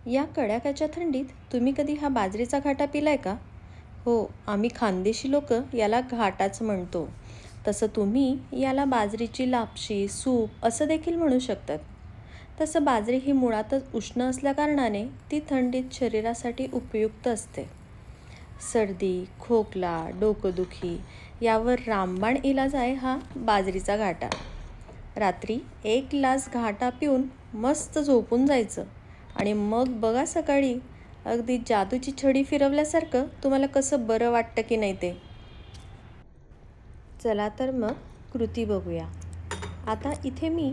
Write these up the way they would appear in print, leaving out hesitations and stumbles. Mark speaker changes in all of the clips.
Speaker 1: या कडाक्याच्या थंडीत तुम्ही कधी हा बाजरीचा घाटा पिलाय का? हो, आम्ही खानदेशी लोक याला घाटाच म्हणतो. तसं तुम्ही याला बाजरीची लापशी, सूप असं देखील म्हणू शकतात. तसं बाजरी ही मुळातच उष्ण असल्याकारणाने ती थंडीत शरीरासाठी उपयुक्त असते. सर्दी, खोकला, डोकंदुखी यावर रामबाण इलाज आहे हा बाजरीचा घाटा. रात्री 1 ग्लास घाटा पिऊन मस्त झोपून जायचं आणि मग बघा सकाळी अगदी जादूची छडी फिरवल्यासारखं तुम्हाला कसं बरं वाटतं की नाही ते. चला तर मग कृती बघूया. आता इथे मी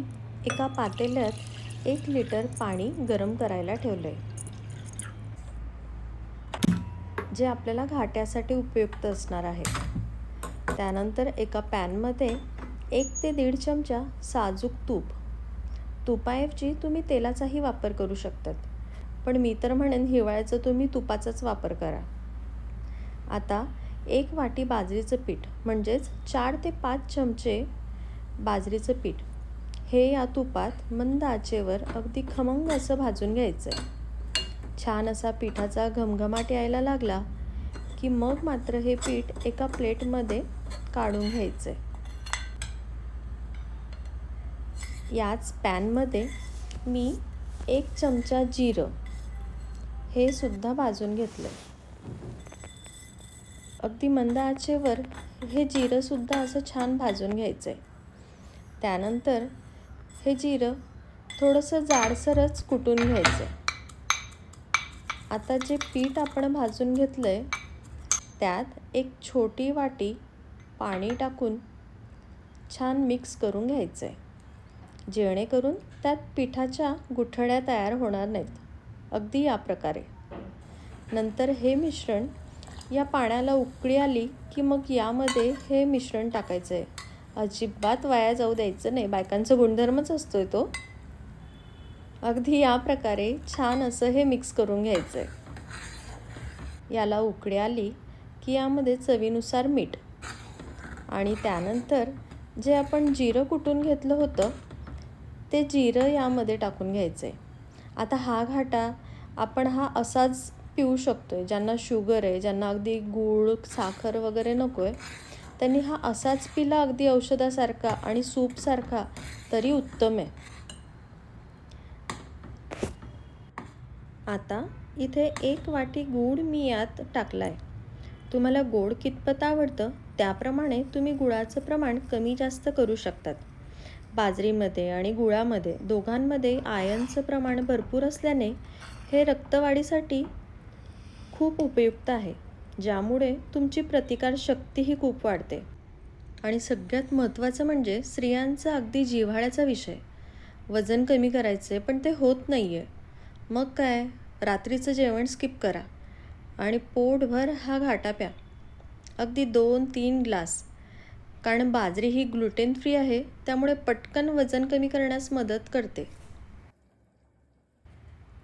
Speaker 1: एका पातेल्यात 1 लिटर पाणी गरम करायला ठेवलं आहे, जे आपल्याला घाट्यासाठी उपयुक्त असणार आहे. त्यानंतर एका पॅनमध्ये 1 ते 1.5 चमचा साजूक तूप. तुपाऐवजी तुम्ही तेलाचाही वापर करू शकतात, पण मी तर म्हणेन हिवाळ्याचं तुम्ही तुपाचाच वापर करा. आता 1 वाटी बाजरीचं पीठ म्हणजेच 4 ते 5 चमचे बाजरीचं पीठ हे या तुपात मंद आचेवर अगदी खमंग असं भाजून घ्यायचं आहे. छान असा पिठाचा घमघमाट यायला लागला की मग मात्र हे पीठ एका प्लेटमध्ये काढून घ्यायचं आहे. याच पॅनमध्ये मी 1 चमचा जिरं हे सुद्धा भाजून घेतलं. अगदी मंद आचेवर हे जिरंसुद्धा असं छान भाजून घ्यायचं आहे. त्यानंतर हे जिरं थोडंसं जाडसरच कुटून घ्यायचं आहे. आता जे पीठ आपण भाजून घेतलं आहे त्यात 1 छोटी वाटी पाणी टाकून छान मिक्स करून घ्यायचं आहे, जेणेकरून त्यात पिठाच्या गुठळ्या तयार होणार नाहीत. अगदी या प्रकारे. नंतर हे मिश्रण या पाण्याला उकळी आली की मग यामध्ये हे मिश्रण टाकायचं आहे. अजिबात वाया जाऊ द्यायचं नाही, बायकांचा गुणधर्मच असतोय तो. अगदी या प्रकारे छान असं हे मिक्स करून घ्यायचं आहे. याला उकळी आली की यामध्ये चवीनुसार मीठ आणि त्यानंतर जे आपण जिरं कुटून घेतलं होतं ते जिरं यामध्ये टाकून घ्यायचं आहे. आता हा घाटा आपण हा असाच पिऊ शकतो आहे. ज्यांना शुगर आहे, ज्यांना अगदी गूळ, साखर वगैरे नको आहे, त्यांनी हा असाच पिला अगदी औषधासारखा आणि सूपसारखा तरी उत्तम आहे. आता इथे 1 वाटी गूळ मी यात टाकला आहे. तुम्हाला गोड कितपत आवडतं त्याप्रमाणे तुम्ही गुळाचं प्रमाण कमी जास्त करू शकतात. बाजरीमध्ये आणि गुळामध्ये दोघांमध्ये आयर्नचं प्रमाण भरपूर असल्याने हे रक्तवाढीसाठी खूप उपयुक्त आहे, ज्यामुळे तुमची प्रतिकारशक्तीही खूप वाढते. आणि सगळ्यात महत्त्वाचं म्हणजे स्त्रियांचा अगदी जिव्हाळ्याचा विषय. वजन कमी करायचं आहे पण ते होत नाही आहे. मग काय, रात्रीचं जेवण स्किप करा आणि पोटभर हा घाटा प्या. अगदी 2-3 ग्लास. कारण बाजरी ही ग्लुटेन फ्री आहे, त्यामुळे पटकन वजन कमी करण्यास मदत करते.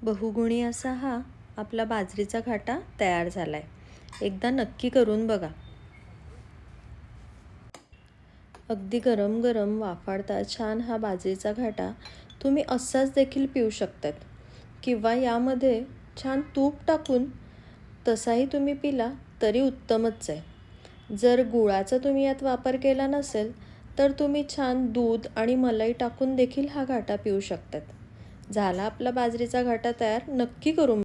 Speaker 1: बहुगुणी असा हा आपला बाजरीचा घाटा तयार झाला आहे. एकदा नक्की करून बघा. अगदी गरम गरम वाफाळता छान हा बाजरीचा घाटा तुम्ही असाच देखील पिऊ शकतात किंवा यामध्ये छान तूप टाकून तसाही तुम्ही पिला तरी उत्तमच आहे. जर गुळाचा तुम्ही यात वापर केला नसेल तर तुम्ही छान दूध आणि मलाई टाकून देखील हा घाटा पिऊ शकतात. झाला आपला बाजरीचा घाटा तयार. नक्की करून